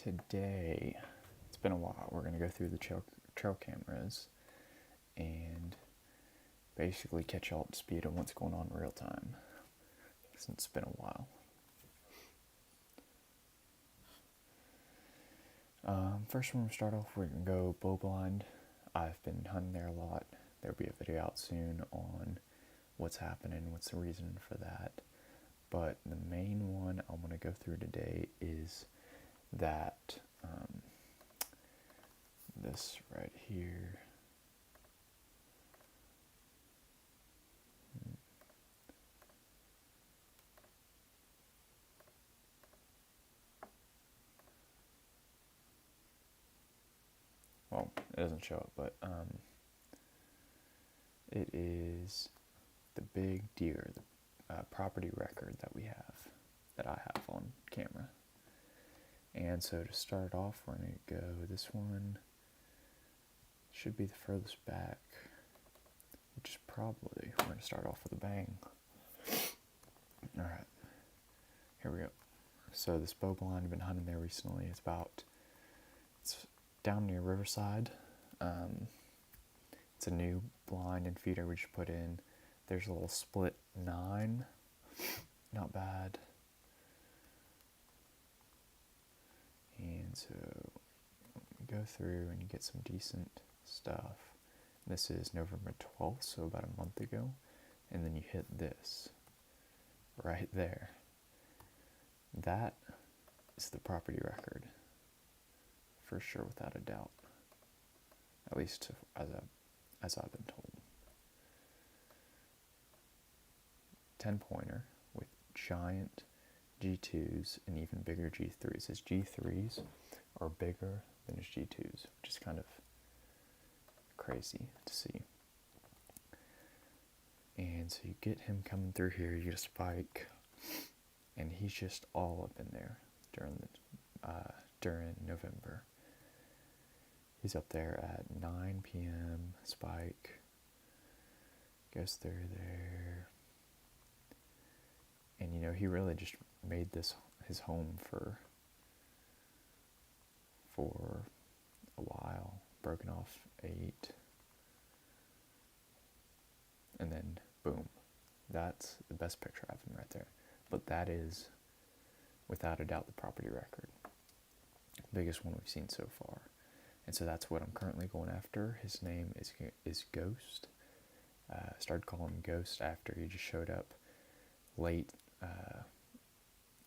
today, it's been a while. We're going to go through the trail cameras and basically catch y'all up to speed on what's going on in real time, since it's been a while. First, we're going to start off, we're going to go bow blind. I've been hunting there a lot. There'll be a video out soon on what's happening, what's the reason for that. But the main one I want to go through today is that this right here. Well, it doesn't show it, but it is the big deer, the property record that I have on camera. And so to start off, we're going to go, this one should be the furthest back, which is probably, we're going to start off with a bang. Alright, here we go. So this bow blind, I've been hunting there recently. It's down near Riverside. It's a new blind and feeder we just put in. There's a little split 9, not bad. And so you go through and you get some decent stuff. This is November 12th, so about a month ago. And then you hit this right there. That is the property record, for sure, without a doubt. At least as I've been told. 10-pointer with giant G2s and even bigger G3s. His G3s are bigger than his G2s, which is kind of crazy to see. And so you get him coming through here, you get a spike, and he's just all up in there during November. He's up there at 9 p.m. spike, goes through there, and he really just made this his home for a while. Broken off 8, and then boom, that's the best picture of him right there. But that is without a doubt the property record, biggest one we've seen so far. And so that's what I'm currently going after. His name is Ghost. Started calling him Ghost after he just showed up late,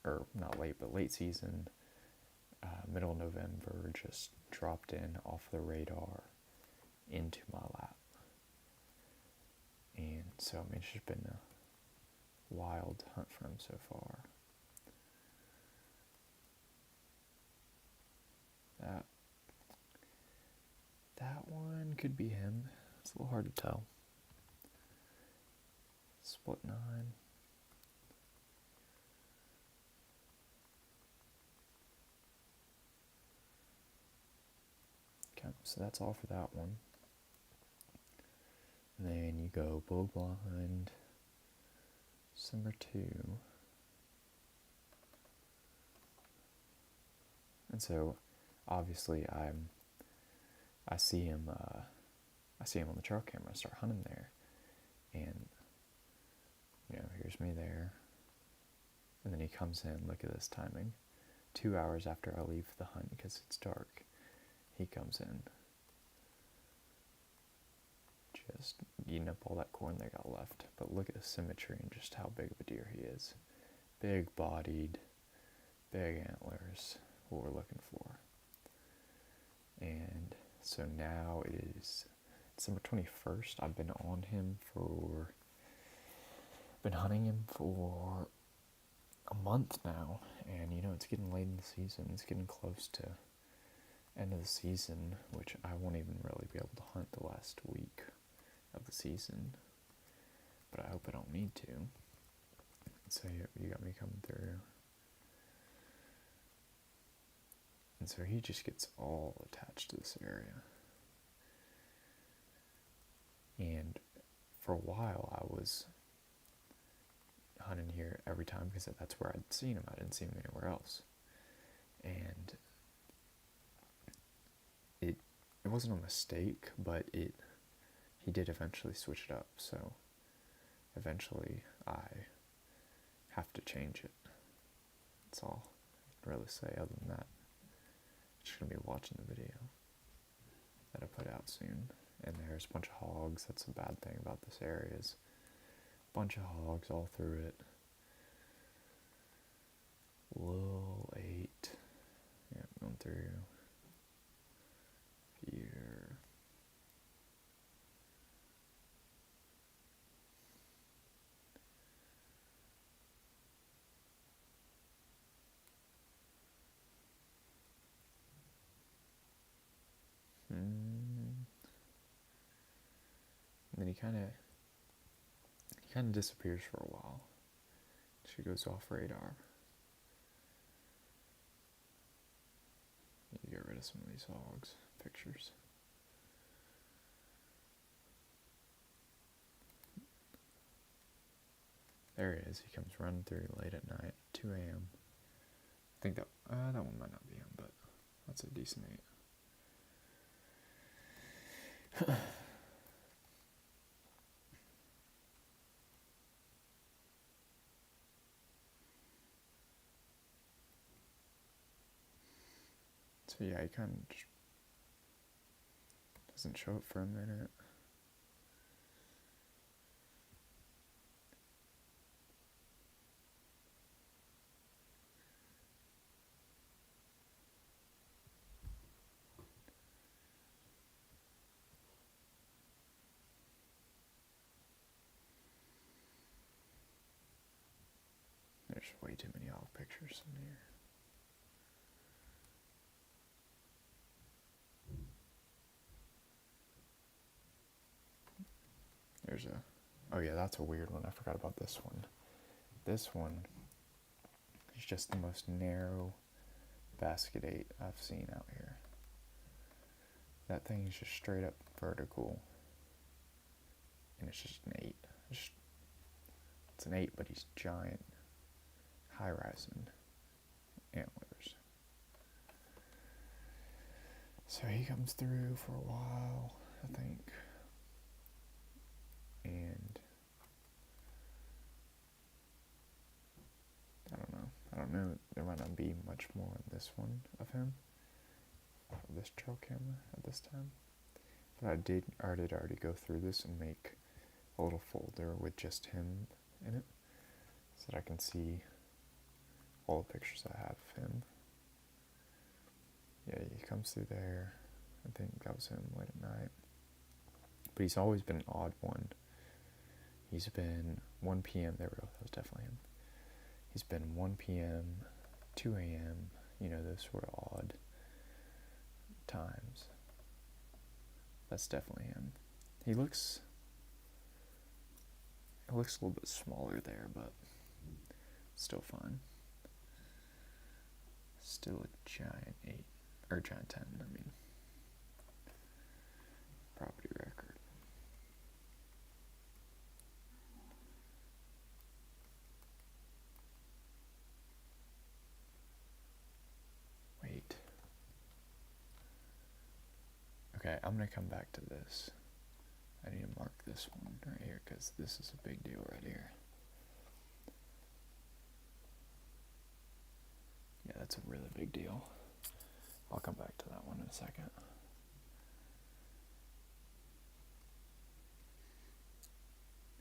or not late, but late season, middle of November, just dropped in off the radar into my lap. And so, it's just been a wild hunt for him so far. That one could be him. It's a little hard to tell. Split 9. Okay, so that's all for that one. And then you go bow blind, December 2. And so, obviously, I see him on the trail camera. I start hunting there, and here's me there, and then he comes in. Look at this timing, 2 hours after I leave the hunt because it's dark. He comes in, just eating up all that corn they got left. But look at the symmetry and just how big of a deer he is. Big bodied, big antlers, what we're looking for. And so now it is December 21st. I've been hunting him for a month now, and it's getting late in the season. It's getting close to end of the season, which I won't even really be able to hunt the last week of the season, but I hope I don't need to. So you got me coming through. And so he just gets all attached to this area. And for a while I was hunting here every time because that's where I'd seen him. I didn't see him anywhere else. And it wasn't a mistake, but he did eventually switch it up, so eventually I have to change it. That's all I can really say. Other than that, I'm just gonna be watching the video that I put out soon. And there's a bunch of hogs. That's a bad thing about this area, is a bunch of hogs all through it. Lil 8. Yeah, going through here. And then he kind of disappears for a while. She goes off radar. Need to get rid of some of these hogs. Pictures. There he is. He comes running through late at night, 2 a.m. I think that one might not be him, but that's a decent 8. So yeah, he kind of doesn't show up for a minute. There's way too many hog pictures in here. Oh yeah, that's a weird one. I forgot about this one. This one is just the most narrow basket 8 I've seen out here. That thing is just straight up vertical. And it's just an 8. It's an 8, but he's giant, high-rising antlers. So he comes through for a while, I think. And I don't know, there might not be much more in this one of him, this trail camera at this time. But I did already go through this and make a little folder with just him in it, so that I can see all the pictures I have of him. Yeah, he comes through there. I think that was him late at night. But he's always been an odd one. He's been 1 p.m. There we go. That was definitely him. He's been 1 p.m., 2 a.m., those sort of odd times. That's definitely him. He looks a little bit smaller there, but still fine. Still a giant 8, or giant 10, I mean. Property record. Wait. Okay, I'm gonna come back to this. I need to mark this one right here, because this is a big deal right here. Yeah, that's a really big deal. I'll come back to that one in a second.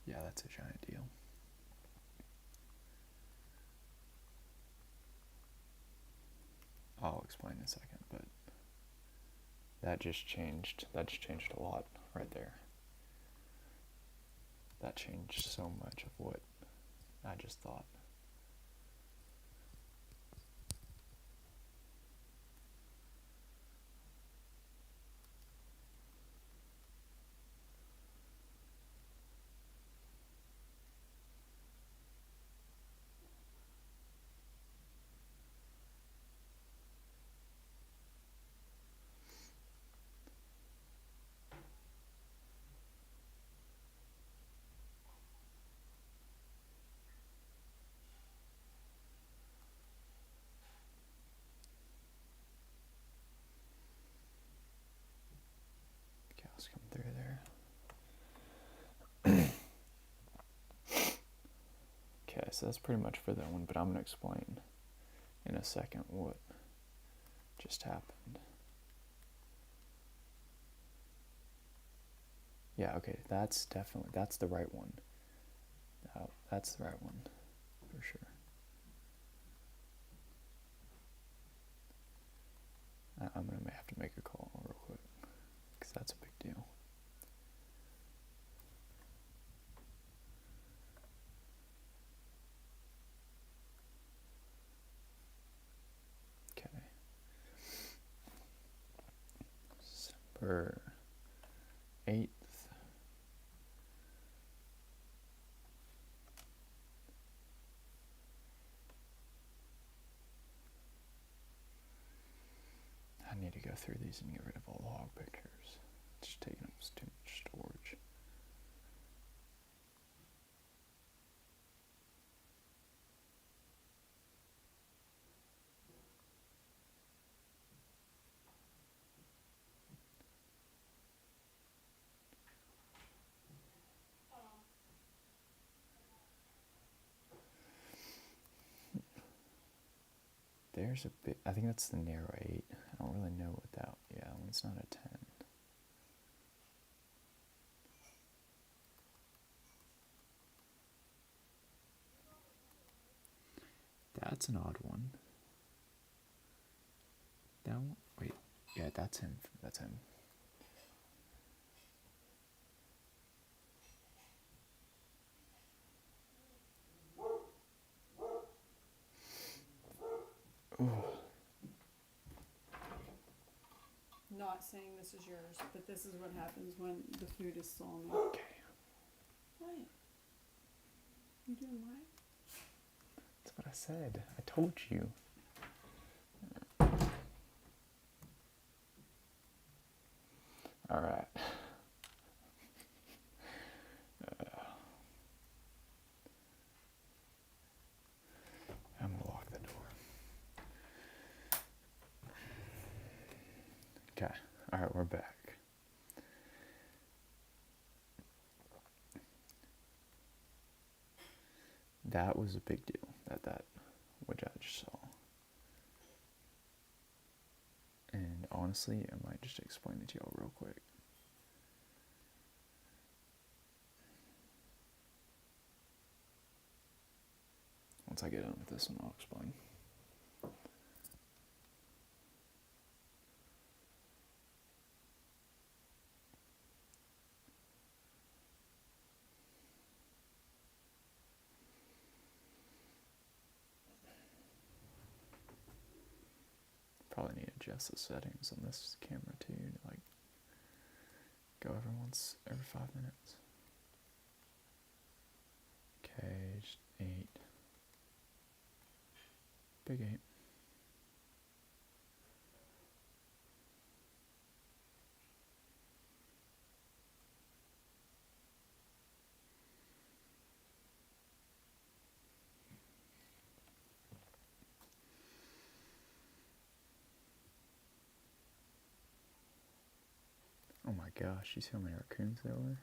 Yeah, that's a giant deal. I'll explain in a second, but that just changed a lot right there. That changed so much of what I just thought. so that's pretty much for that one, but I'm going to explain in a second what just happened. Yeah, okay, that's the right one. That's the right one, for sure. I'm going to have to make a call real quick, because that's a big deal. Okay. December 8th. I need to go through these and get rid of all the hog pictures. It's just taking up too much storage. There's a bit, I think that's the narrow 8. I don't really know what that, yeah, it's not a 10. That's an odd one. That one, wait, yeah, that's him, that's him. Ooh. Not saying this is yours, but this is what happens when the food is salty. Okay. What? You doing what? That's what I said. I told you. All right. I'm gonna lock the door. Okay. All right, we're back. That was a big deal. That which I just saw. And honestly, I might just explain it to y'all real quick. Once I get done with this one, I'll explain. Probably need to adjust the settings on this camera too, to like go every 5 minutes. Okay, just 8. Big 8. Oh my gosh, you see how many raccoons there were?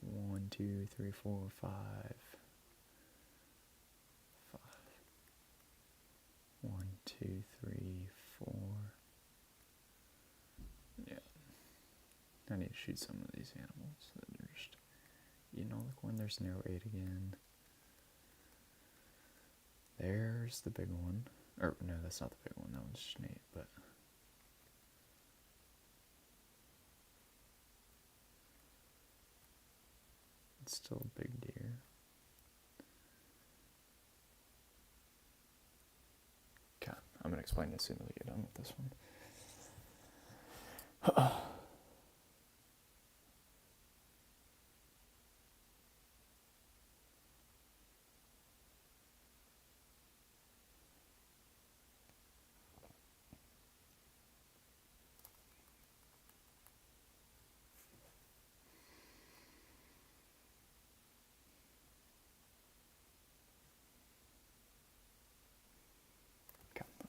1, 2, 3, 4, 5. 5. 1, 2, 3, 4. Yeah. I need to shoot some of these animals that are just, you know, look when there's narrow 8 again. There's the big one. Or, no, that's not the big one. That one's just an 8, but. It's still a big deer. Okay, I'm going to explain it as soon as I get done with this one.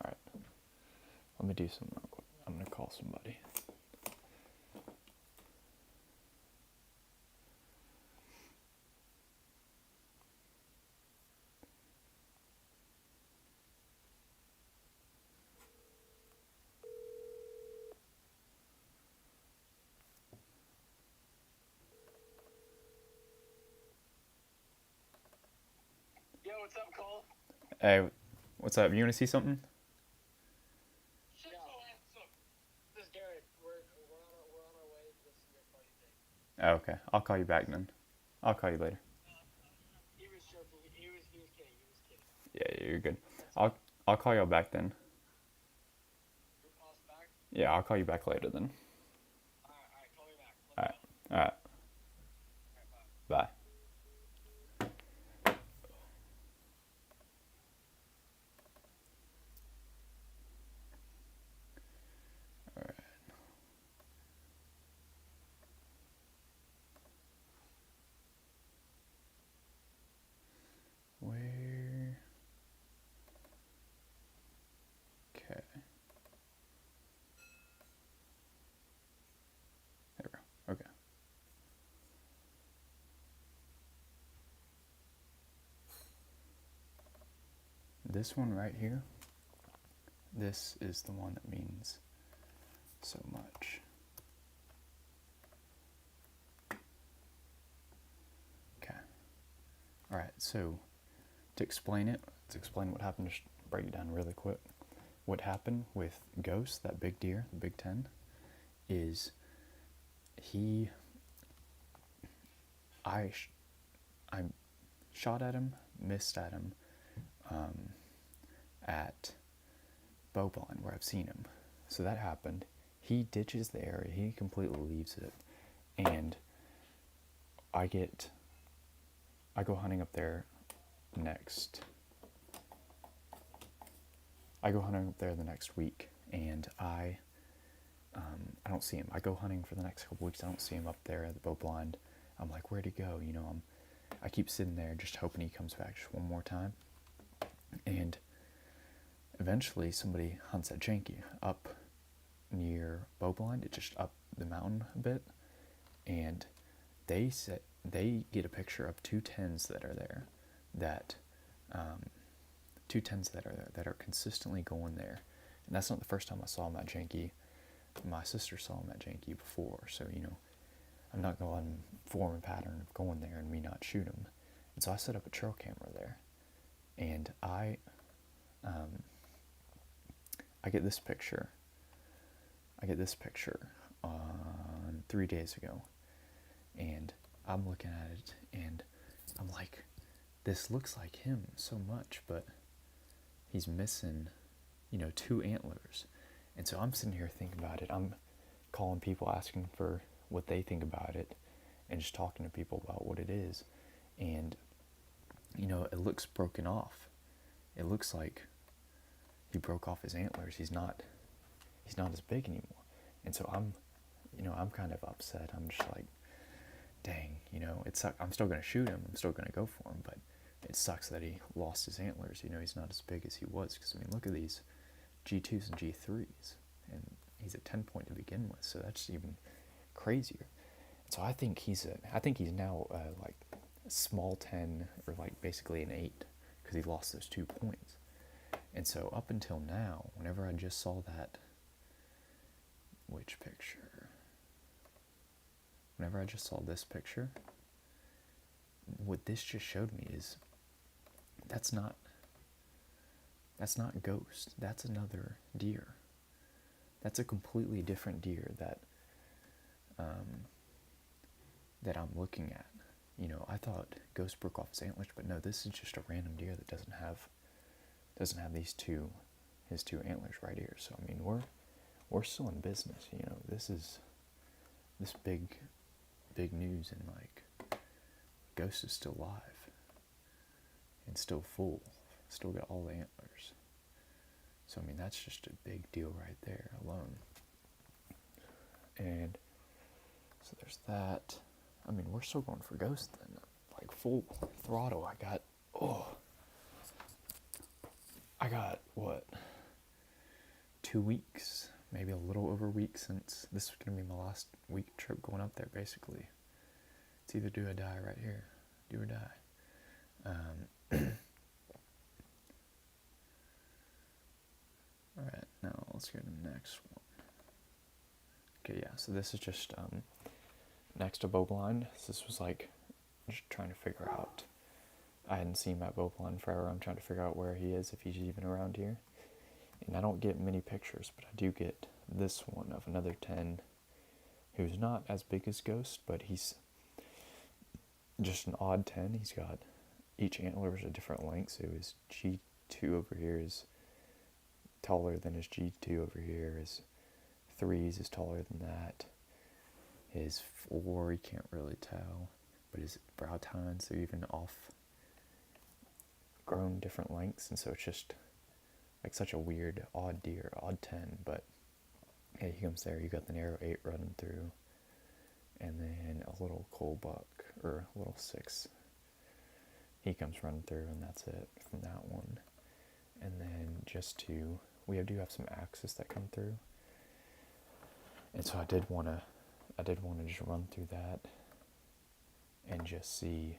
Alright. Let me do something real quick. I'm going to call somebody. what's up, Cole? Hey, what's up? You want to see something? Yeah. So, this is Garrett. We're on our way to go see your buddy thing. Oh, okay. I'll call you back then. I'll call you later. He was joking. He was kidding. He was kidding. Yeah, you're good. That's I'll I'll call y'all back then. your call's back. Yeah, I'll call you back later then. All right. Call me back. Let All me right. know. All right. All right, bye. Bye. All right. Where? Okay. There we go. Okay. This one right here, this is the one that means so much. Okay. All right, so to explain what happened, just break it down really quick. What happened with Ghost, that big deer, the Big Ten, is I shot at him, missed at him, at bow blind where I've seen him. So that happened. He ditches the area. He completely leaves it, and I go hunting up there next. I go hunting up there the next week, and I don't see him. I go hunting for the next couple weeks. I don't see him up there at the bow blind. I'm like, where'd he go? You know, I keep sitting there just hoping he comes back just one more time. And eventually somebody hunts at Janky up near bow blind. It's just up the mountain a bit. And they get a picture of two tens that are there that consistently going there. And that's not the first time I saw him at Janky. My sister saw him at Janky before, so you know, I'm not going to form a pattern of going there and me not shoot him. And so I set up a trail camera there, and I get this picture. On 3 days ago, and I'm looking at it, and I'm like, this looks like him so much, but he's missing, you know, two antlers. And so I'm sitting here thinking about it. I'm calling people, asking for what they think about it, and just talking to people about what it is. And, you know, it looks broken off. It looks like he broke off his antlers. He's not as big anymore. And so I'm kind of upset. I'm just like, dang, you know, it sucks. I'm still going to shoot him. I'm still going to go for him, but it sucks that he lost his antlers. You know, he's not as big as he was. Because, I mean, look at these G2s and G3s. And he's a 10 point to begin with, so that's even crazier. So I think he's now like a small 10, or like basically an 8, because he lost those 2 points. And so up until now, whenever I just saw that, which picture? Whenever I just saw this picture, what this just showed me is that's not Ghost. That's another deer. That's a completely different deer that I'm looking at. You know, I thought Ghost broke off his antlers, but no, this is just a random deer that doesn't have his two antlers right here. So I mean, we're still in business. You know, this big news, and like Ghost is still live and still full, still got all the antlers. So I mean, that's just a big deal right there alone. And so there's that. I mean, we're still going for Ghost then, like full throttle. I got what, 2 weeks, maybe a little over a week, since this is gonna be my last week trip going up there. Basically, it's either do or die right here, do or die. All right, now let's go to the next one. Okay, yeah. So this is just next to bow blind. So this was like just trying to figure out I hadn't seen Matt Vopel in forever. I'm trying to figure out where he is, if he's even around here. And I don't get many pictures, but I do get this one of another 10 who's not as big as Ghost, but he's just an odd 10. He's got each antler is a different length, so his G2 over here is taller than his G2 over here. His 3s is taller than that. His 4, you can't really tell, but his brow tines are even off, grown different lengths, and so it's just like such a weird, odd deer, odd 10, but hey, he comes there. You got the narrow 8 running through, and then a little coal buck, or a little 6. He comes running through, and that's it from that one. And then we do have some axes that come through, and so I did want to just run through that and just see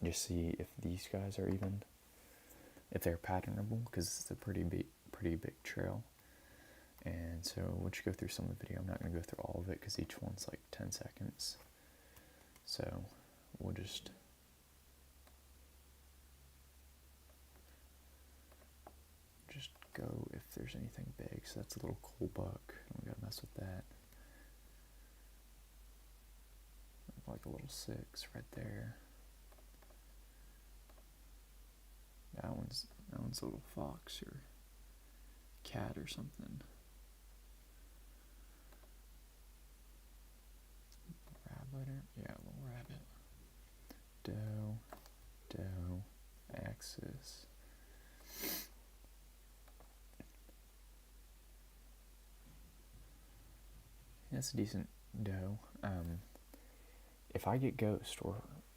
if these guys are even, if they're patternable, because it's a pretty big trail. And so we'll just go through some of the video. I'm not going to go through all of it because each one's like 10 seconds. So we'll just go if there's anything big. So that's a little coal buck. We got to mess with that. Like a little 6 right there. That one's a little fox or cat or something. Rabbit, yeah, a little rabbit. Doe, axis. That's a decent doe. If I get ghost,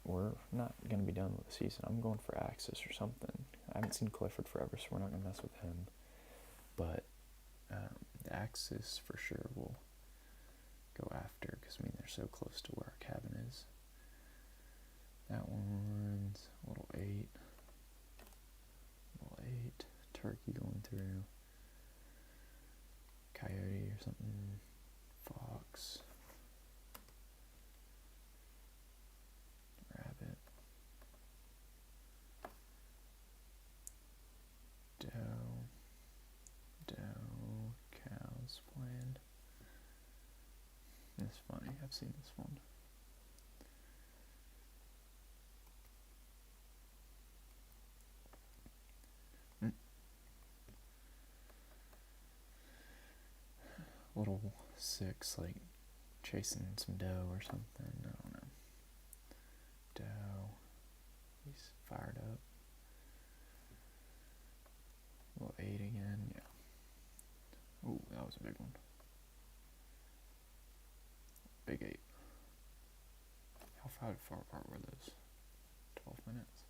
we're not going to be done with the season. I'm going for axis or something. I haven't seen Clifford forever, so we're not going to mess with him. But the axis for sure will go after, because I mean they're so close to where our cabin is. That one's a little 8. Little 8. Turkey going through. Coyote or something. Fox. Rabbit. Doe. Cows playing. It's funny, I've seen this one. Little 6, like chasing some doe or something. I don't know. Doe. He's fired up. Little 8 again, yeah. Oh, that was a big one. Big 8. How far apart were those? 12 minutes.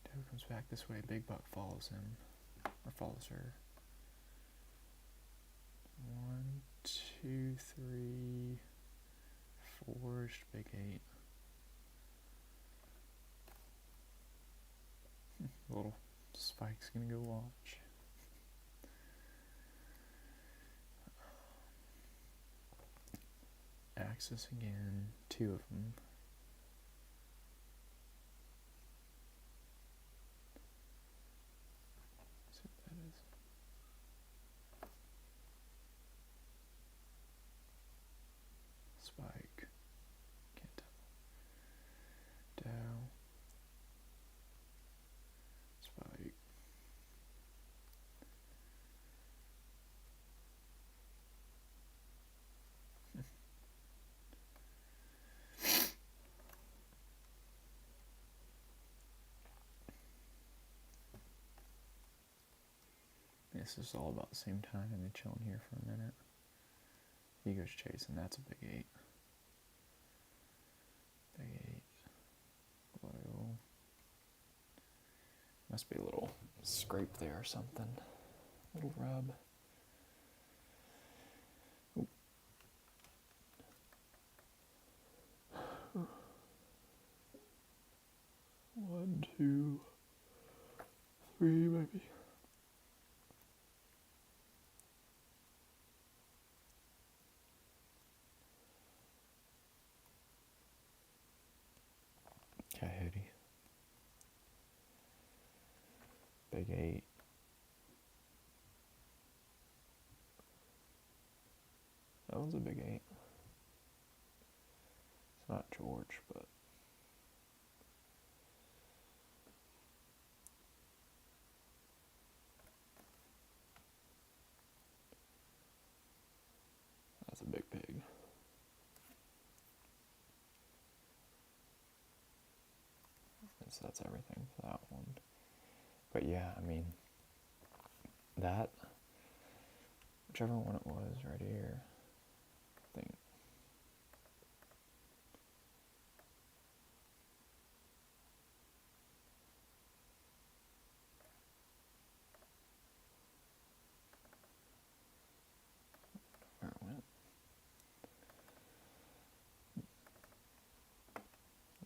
Doe comes back this way. Big buck follows him, or follows her. 1, 2, 3, 4. Big 8. Little Spike's gonna go watch. Axis again. 2 of them. See what that is. Spike. Can't tell. Dow. Spike. This is all about the same time. I've been chilling here for a minute. He goes chasing. That's a big 8. Big 8. Low. Must be a little scrape there or something. Little rub. Ooh. 1, 2, 3 maybe. Big 8. That one's a big 8. It's not George, but that's a big pig. And so that's everything for that one. But yeah, I mean, that, whichever one it was right here, I think. Where it went.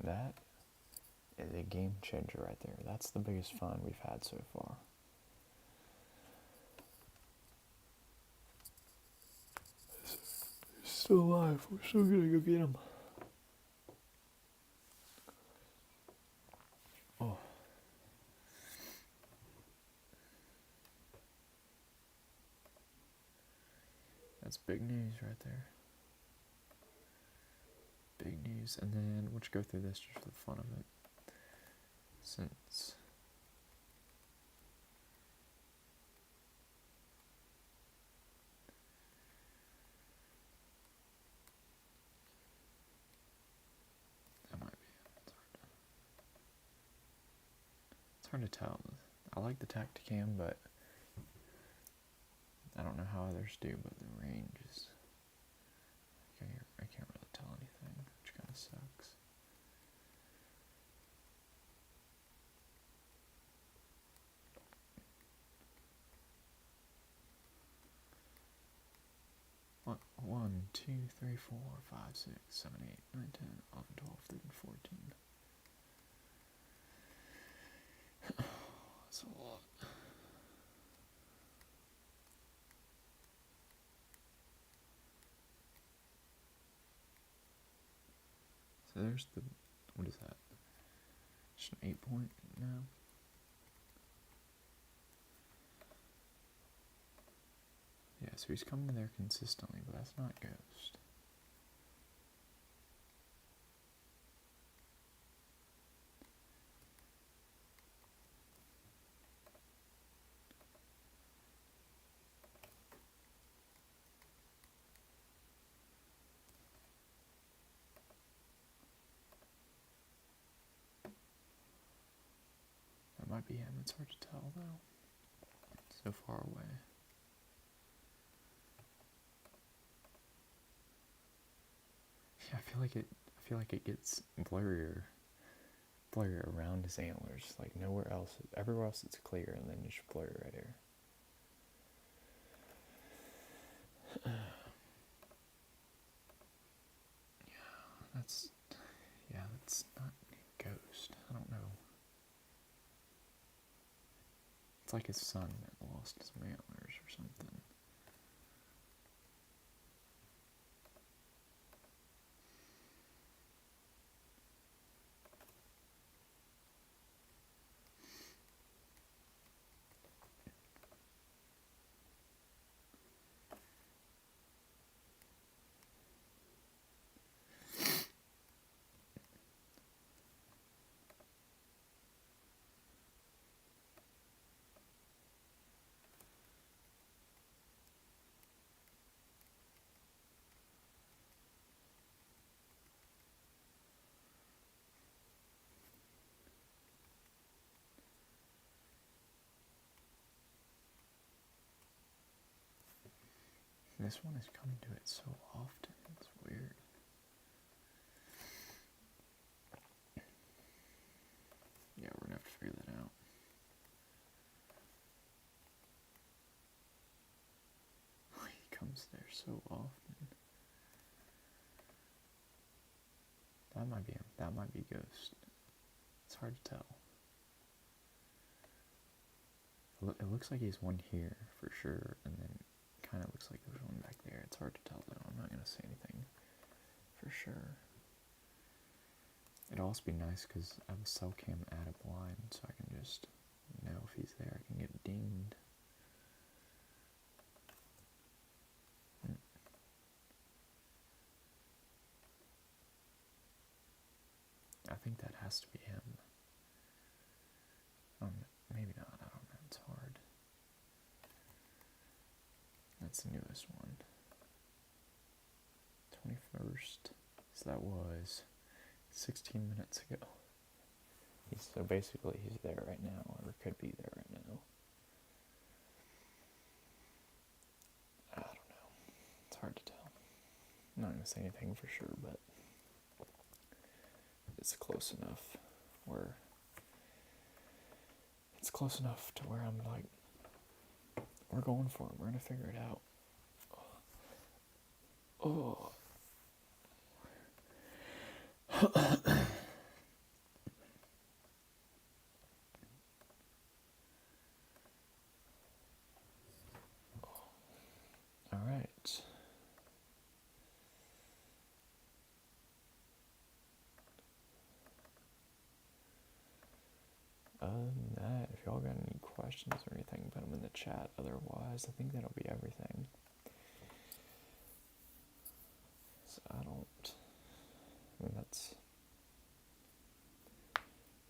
That is a game changer right there. That's the biggest find we've had so far. He's still alive. We're still gonna go get him. Oh. That's big news right there. Big news. And then we'll just go through this just for the fun of it. Since that might be it. It's hard to tell. I like the Tacticam, but I don't know how others do, but the range is, I can't really tell anything, which kind of sucks. What? 1, 2, 3, 4, 5, 6, 7, 8, 9, 10, 11, 12, 13, 14. That's a lot. So there's the, what is that? Just an 8-point now? Yeah, so he's coming to there consistently, but that's not Ghost. That might be him, it's hard to tell though. It's so far away. Yeah, I feel like it gets blurrier around his antlers. Like nowhere else, everywhere else it's clear, and then you just blur right here. That's not Ghost. I don't know. It's like his son that lost his antlers or something. This one is coming to it so often. It's weird. Yeah, we're gonna have to figure that out. He comes there so often. That might be him. That might be Ghost. It's hard to tell. It looks like he's one here for sure, and then kind of looks like there's one back there. It's hard to tell though. I'm not gonna say anything for sure. It'd also be nice because I have a cell cam at a blind, so I can just know if he's there. I get dinged. I think that has to be him. Maybe not, I don't know, it's hard. That's the newest one. 21st. So that was 16 minutes ago. So basically he's there right now, or could be there right now. I don't know. It's hard to tell. I'm not going to say anything for sure, but it's close enough where I'm like, we're going for it. We're going to figure it out. Oh. All right. Other than that, if y'all got any questions or anything, put them in the chat. Otherwise, I think that'll be everything. So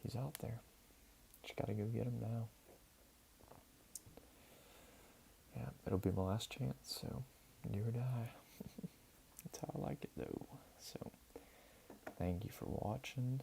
he's out there. Just gotta go get him now. Yeah, it'll be my last chance, so do or die. That's how I like it though. So, thank you for watching.